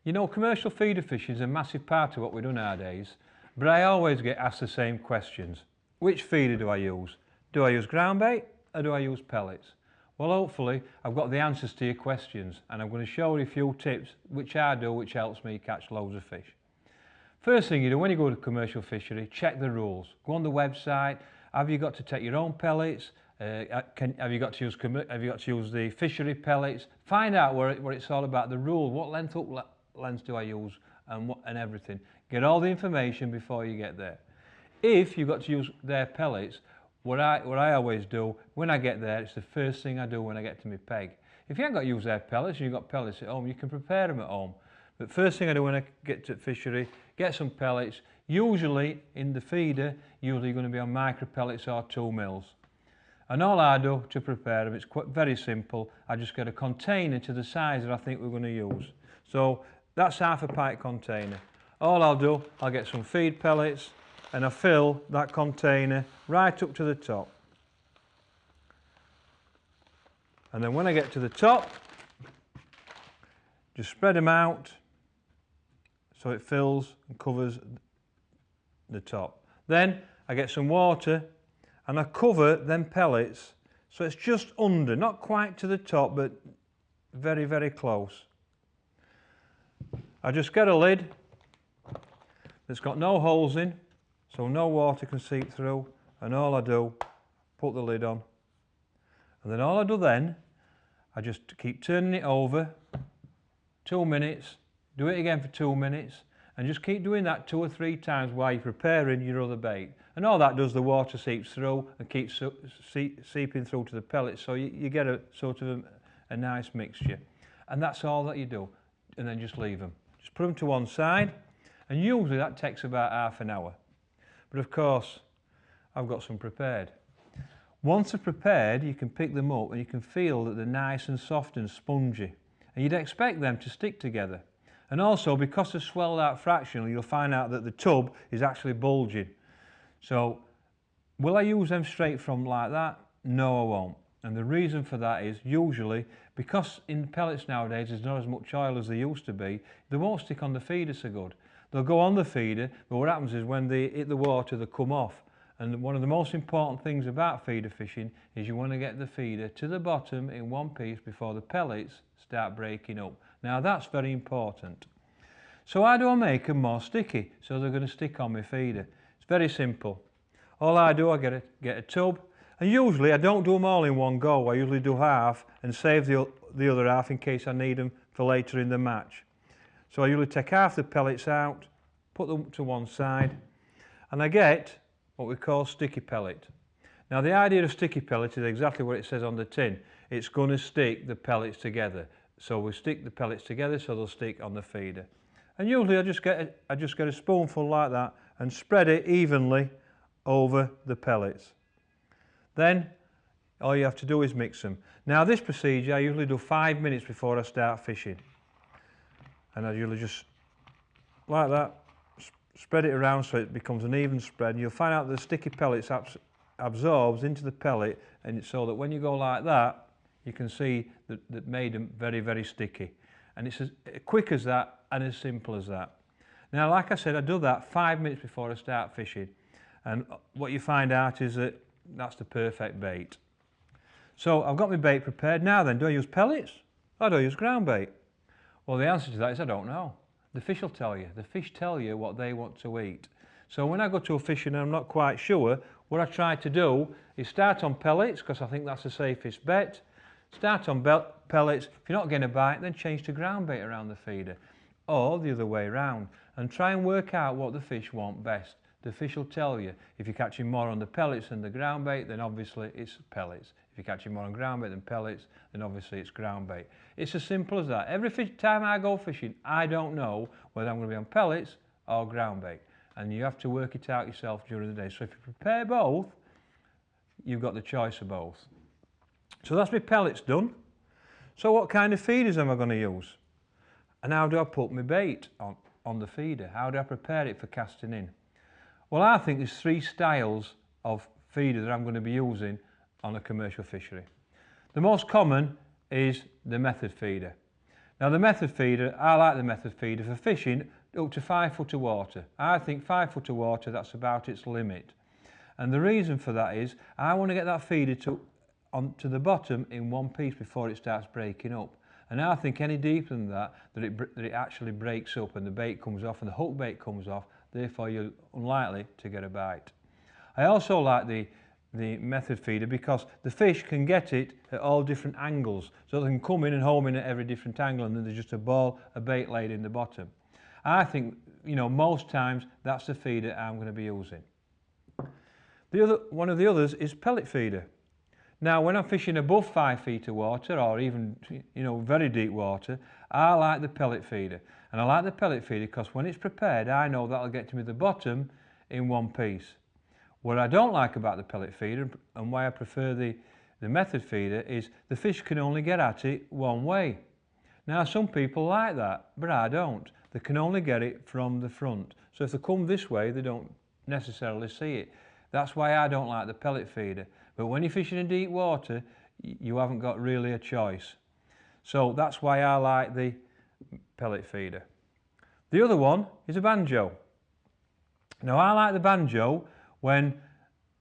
You know, commercial feeder fishing is a massive part of what we do nowadays, but I always get asked the same questions. Which feeder do I use? Do I use ground bait or do I use pellets? Well, hopefully I've got the answers to your questions, and I'm going to show you a few tips which I do, which helps me catch loads of fish. First thing you do when you go to commercial fishery, check the rules. Go on the website. Have you got to take your own pellets? Have you got to use the fishery pellets? Find out what it's all about, the rule, what length do I use, and everything. Get all the information before you get there. If you've got to use their pellets, what I always do when I get there, it's the first thing I do when I get to my peg. If you haven't got to use their pellets and you've got pellets at home, you can prepare them at home. But first thing I do when I get to fishery, get some pellets. Usually in the feeder, usually going to be on micro pellets or 2 mils. And all I do to prepare them, it's very simple. I just get a container to the size that I think we're going to use. So that's half a pint container. All I'll do, I'll get some feed pellets and I fill that container right up to the top. And then when I get to the top, just spread them out so it fills and covers the top. Then I get some water and I cover them pellets so it's just under, not quite to the top, but very, very close. I just get a lid that's got no holes in, so no water can seep through, and all I do, put the lid on. And then all I do then, I just keep turning it over, 2 minutes, do it again for 2 minutes, and just keep doing that 2 or 3 times while you're preparing your other bait. And all that does, the water seeps through and keeps seeping through to the pellets, so you get a sort of a nice mixture. And that's all that you do, and then just leave them. Just put them to one side, and usually that takes about half an hour. But of course, I've got some prepared. Once they're prepared, you can pick them up and you can feel that they're nice and soft and spongy. And you'd expect them to stick together. And also, because they're swelled out fractionally, you'll find out that the tub is actually bulging. So, will I use them straight from like that? No, I won't. And the reason for that is usually, because in pellets nowadays there's not as much oil as there used to be, they won't stick on the feeder so good. They'll go on the feeder, but what happens is when they hit the water, they come off. And one of the most important things about feeder fishing is you want to get the feeder to the bottom in one piece before the pellets start breaking up. Now that's very important. So how do I make them more sticky so they're going to stick on my feeder? It's very simple. All I do, I get a tub, and usually I don't do them all in one go. I usually do half and save the other half in case I need them for later in the match. So I usually take half the pellets out, put them to one side, and I get what we call sticky pellet. Now the idea of sticky pellet is exactly what it says on the tin. It's going to stick the pellets together. So we stick the pellets together so they'll stick on the feeder. And usually I just get a spoonful like that and spread it evenly over the pellets. Then all you have to do is mix them. Now this procedure I usually do 5 minutes before I start fishing. And I usually just, like that, spread it around so it becomes an even spread. And you'll find out the sticky pellets absorbs into the pellet, and it's so that when you go like that, you can see that made them very, very sticky. And it's as quick as that and as simple as that. Now, like I said, I do that 5 minutes before I start fishing. And what you find out is that that's the perfect bait. So I've got my bait prepared. Now then, do I use pellets or do I use ground bait? Well, the answer to that is I don't know. The fish will tell you. The fish tell you what they want to eat. So when I go to a fishing and I'm not quite sure, what I try to do is start on pellets, because I think that's the safest bet. Start on pellets. If you're not getting a bite, then change to ground bait around the feeder. Or the other way around. And try and work out what the fish want best. The fish will tell you. If you're catching more on the pellets than the ground bait, then obviously it's pellets. If you're catching more on ground bait than pellets, then obviously it's ground bait. It's as simple as that. Every time I go fishing, I don't know whether I'm going to be on pellets or ground bait. And you have to work it out yourself during the day. So if you prepare both, you've got the choice of both. So that's my pellets done. So what kind of feeders am I going to use? And how do I put my bait on the feeder? How do I prepare it for casting in? Well, I think there's 3 styles of feeder that I'm going to be using on a commercial fishery. The most common is the method feeder. Now the method feeder, I like the method feeder for fishing up to 5 foot of water. I think 5 foot of water, that's about its limit. And the reason for that is I want to get that feeder to the bottom in one piece before it starts breaking up. And I think any deeper than that, it actually breaks up and the bait comes off and the hook bait comes off, therefore you're unlikely to get a bite. I also like the method feeder because the fish can get it at all different angles, so they can come in and home in at every different angle, and then there's just a ball of bait laid in the bottom. I think, you know, most times that's the feeder I'm going to be using. One of the others is pellet feeder. Now when I'm fishing above 5 feet of water, or even, you know, very deep water, I like the pellet feeder. And I like the pellet feeder because when it's prepared, I know that'll get to me the bottom in one piece. What I don't like about the pellet feeder, and why I prefer the method feeder, is the fish can only get at it one way. Now some people like that, but I don't. They can only get it from the front. So if they come this way, they don't necessarily see it. That's why I don't like the pellet feeder. But when you're fishing in deep water, you haven't got really a choice. So that's why I like the pellet feeder. The other one is a banjo. Now I like the banjo when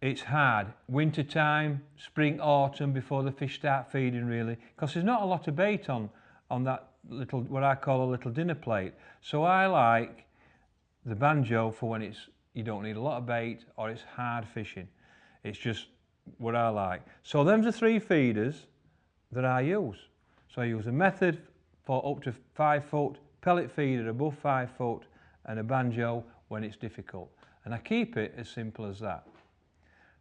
it's hard, winter time, spring, autumn, before the fish start feeding really, because there's not a lot of bait on that little, what I call a little dinner plate. So I like the banjo for when you don't need a lot of bait or it's hard fishing. It's just what I like. So them's the 3 feeders that I use. So I use a method for up to 5 foot, pellet feeder above 5 foot, and a banjo when it's difficult. And I keep it as simple as that.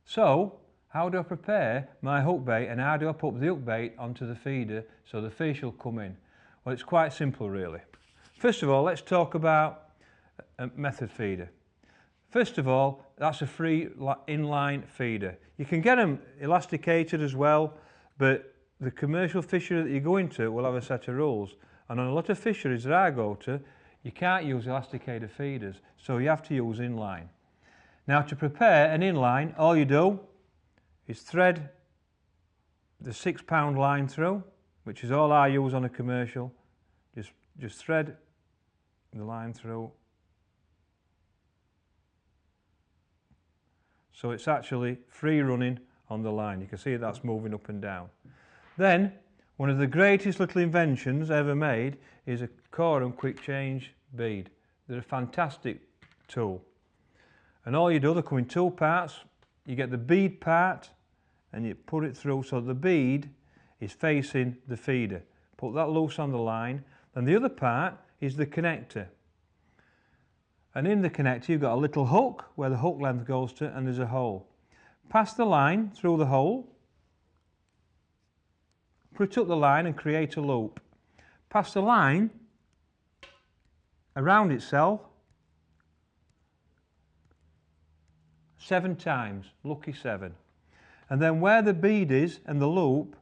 So how do I prepare my hook bait, and how do I put the hook bait onto the feeder so the fish will come in? Well, it's quite simple really. First of all, let's talk about a method feeder. First of all, that's a free inline feeder. You can get them elasticated as well, but the commercial fishery that you go into will have a set of rules. And on a lot of fisheries that I go to, you can't use elasticated feeders, so you have to use inline. Now to prepare an inline, all you do is thread the 6-pound line through, which is all I use on a commercial. Just thread the line through. So it's actually free running on the line. You can see that's moving up and down. Then, one of the greatest little inventions ever made is a Corum quick change bead. They're a fantastic tool. And all you do, they come in 2 parts. You get the bead part and you put it through so the bead is facing the feeder. Put that loose on the line. Then the other part is the connector. And in the connector you've got a little hook where the hook length goes to, and there's a hole. Pass the line through the hole, put up the line and create a loop. Pass the line around itself 7 times, lucky 7. And then where the bead is and the loop,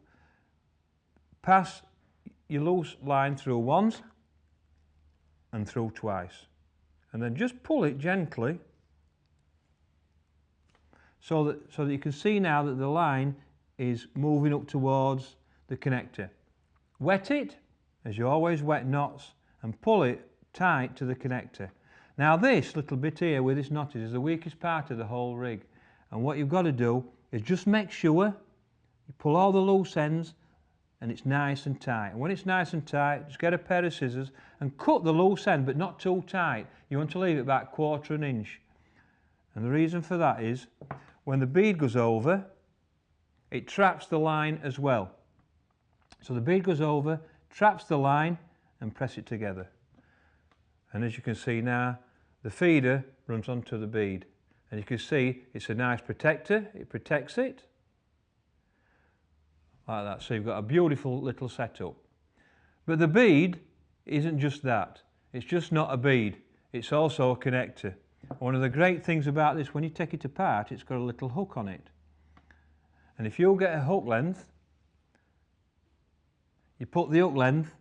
pass your loose line through once and through twice. And then just pull it gently so that you can see now that the line is moving up towards the connector. Wet it, as you always wet knots, and pull it tight to the connector. Now this little bit here with this knot is the weakest part of the whole rig, and what you've got to do is just make sure you pull all the loose ends and it's nice and tight. And when it's nice and tight, just get a pair of scissors and cut the loose end, but not too tight. You want to leave it about 1/4 inch. And the reason for that is when the bead goes over, it traps the line as well. So the bead goes over, traps the line, and press it together. And as you can see now, the feeder runs onto the bead. And you can see it's a nice protector, it protects it. Like that, so you've got a beautiful little setup. But the bead isn't just that. It's just not a bead, it's also a connector. One of the great things about this, when you take it apart, it's got a little hook on it. And if you get a hook length, you put the hook length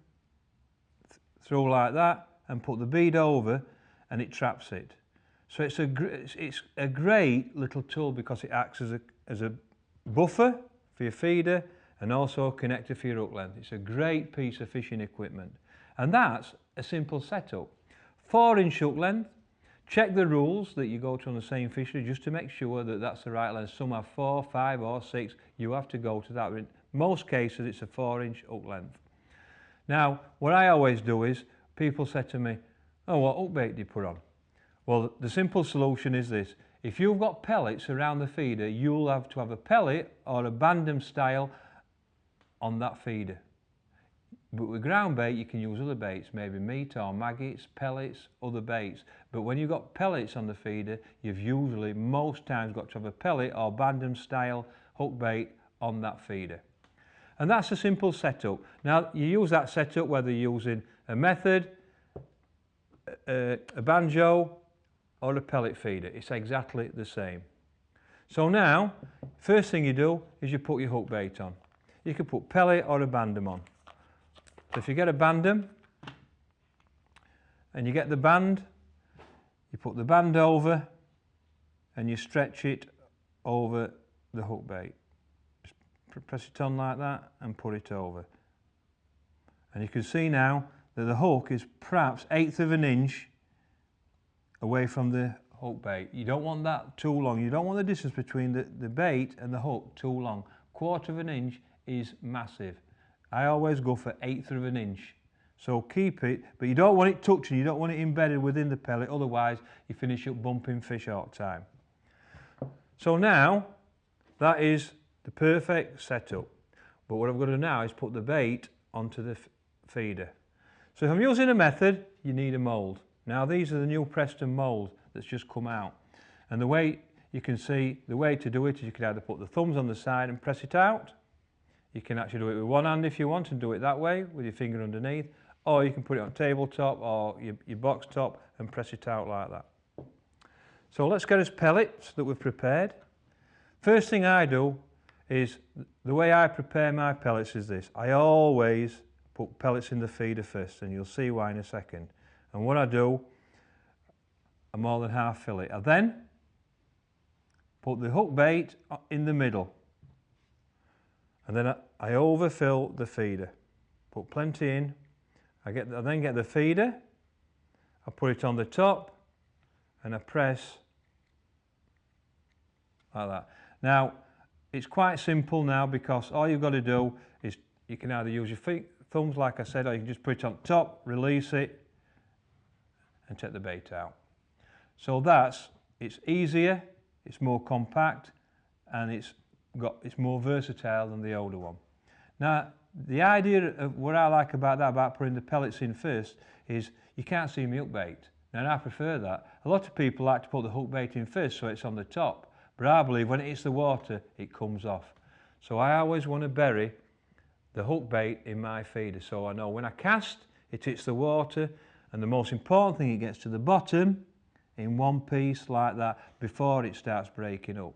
through like that and put the bead over and it traps it. So it's a great little tool because it acts as a buffer for your feeder and also a connector for your hook length. It's a great piece of fishing equipment. And that's a simple setup. 4-inch hook length. Check the rules that you go to on the same fishery just to make sure that that's the right length. Some have 4, 5 or 6. You have to go to that. In most cases it's a 4-inch hook length. Now what I always do is, people say to me, oh, what hook bait do you put on? Well, the simple solution is this. If you've got pellets around the feeder, you'll have to have a pellet or a banjo style on that feeder. But with ground bait you can use other baits, maybe meat or maggots, pellets, other baits. But when you've got pellets on the feeder, you've usually, most times, got to have a pellet or banjo style hook bait on that feeder. And that's a simple setup. Now you use that setup whether you're using a method, a banjo or a pellet feeder. It's exactly the same. So now, first thing you do is you put your hook bait on. You can put pellet or a banjo on. So if you get a banjo and you get the band, you put the band over and you stretch it over the hook bait. Just press it on like that and put it over. And you can see now that the hook is perhaps 1/8 of an inch away from the hook bait. You don't want that too long. You don't want the distance between the bait and the hook too long. 1/4 of an inch is massive. I always go for 1/8 of an inch. So keep it, but you don't want it touching, you don't want it embedded within the pellet, otherwise you finish up bumping fish all the time. So now, that is the perfect setup. But what I've got to do now is put the bait onto the feeder. So if I'm using a method, you need a mould. Now these are the new Preston mould that's just come out. And the way you can see, the way to do it is you can either put the thumbs on the side and press it out. You can actually do it with one hand if you want and do it that way with your finger underneath. Or you can put it on tabletop or your box top and press it out like that. So let's get us pellets that we've prepared. First thing I do is, the way I prepare my pellets is this. I always put pellets in the feeder first, and you'll see why in a second. And what I do, I more than half fill it. I then put the hook bait in the middle. And then I overfill the feeder. Put plenty in. I then get the feeder. I put it on the top and I press like that. Now, it's quite simple now because all you've got to do is you can either use your thumbs like I said, or you can just put it on top, release it and take the bait out. So it's easier, it's more compact, and it's more versatile than the older one. Now, the idea of what I like about that, about putting the pellets in first, is you can't see my hook bait. Now, I prefer that. A lot of people like to put the hook bait in first so it's on the top, but I believe when it hits the water, it comes off. So I always want to bury the hook bait in my feeder, so I know when I cast, it hits the water, and the most important thing, it gets to the bottom in one piece like that before it starts breaking up.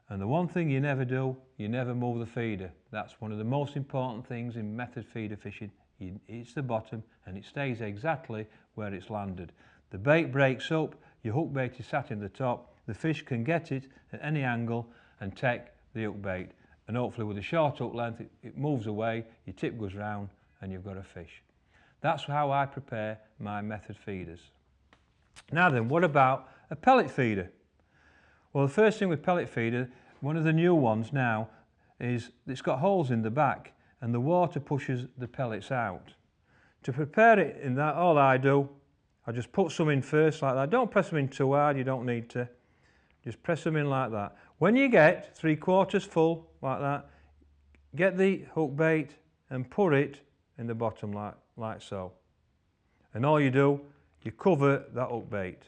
And the one thing you never do, you never move the feeder. That's one of the most important things in method feeder fishing. It's the bottom and it stays exactly where it's landed. The bait breaks up, your hook bait is sat in the top, the fish can get it at any angle and take the hook bait. And hopefully with a short hook length, it moves away, your tip goes round and you've got a fish. That's how I prepare my method feeders. Now then, what about a pellet feeder? Well, the first thing with pellet feeder, one of the new ones now, is it's got holes in the back and the water pushes the pellets out. To prepare it in that, all I do, I just put some in first like that. Don't press them in too hard, you don't need to. Just press them in like that. When you get 3/4 full like that, get the hook bait and put it in the bottom like so. And all you do, you cover that hook bait.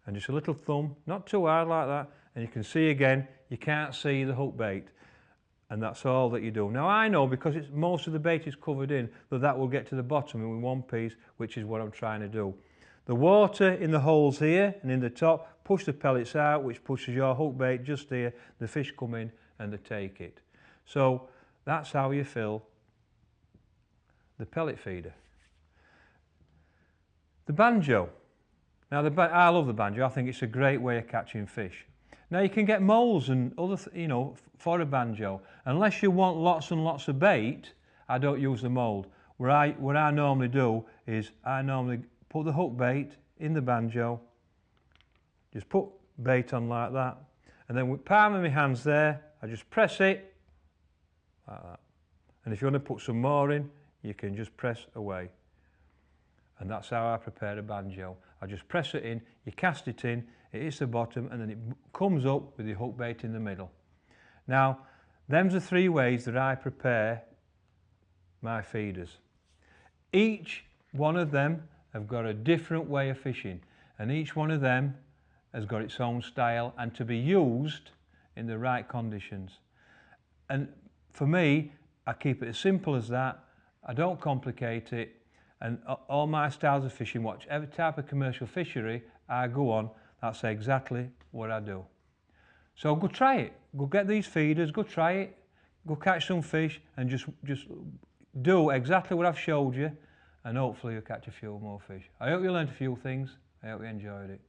And just a little thumb, not too hard like that, and you can see again, you can't see the hook bait. And that's all that you do. Now I know, because most of the bait is covered in, that will get to the bottom in one piece, which is what I'm trying to do. The water in the holes here and in the top push the pellets out, which pushes your hook bait just here. The fish come in and they take it. So that's how you fill the pellet feeder. The banjo. Now I love the banjo. I think it's a great way of catching fish. Now you can get moulds and other, for a banjo. Unless you want lots and lots of bait, I don't use the mould. what I normally do is I normally put the hook bait in the banjo, just put bait on like that, and then with palm of my hands there, I just press it like that. And if you want to put some more in, you can just press away. And that's how I prepare a banjo. I just press it in, you cast it in, it hits the bottom, and then it comes up with the hook bait in the middle. Now, them's the 3 ways that I prepare my feeders. Each one of them have got a different way of fishing, and each one of them has got its own style and to be used in the right conditions. And for me, I keep it as simple as that. I don't complicate it, and all my styles of fishing, whatever type of commercial fishery I go on, that's exactly what I do. So go try it, go get these feeders, go try it, go catch some fish, and just do exactly what I've showed you, and hopefully you'll catch a few more fish. I hope you learned a few things. I hope you enjoyed it.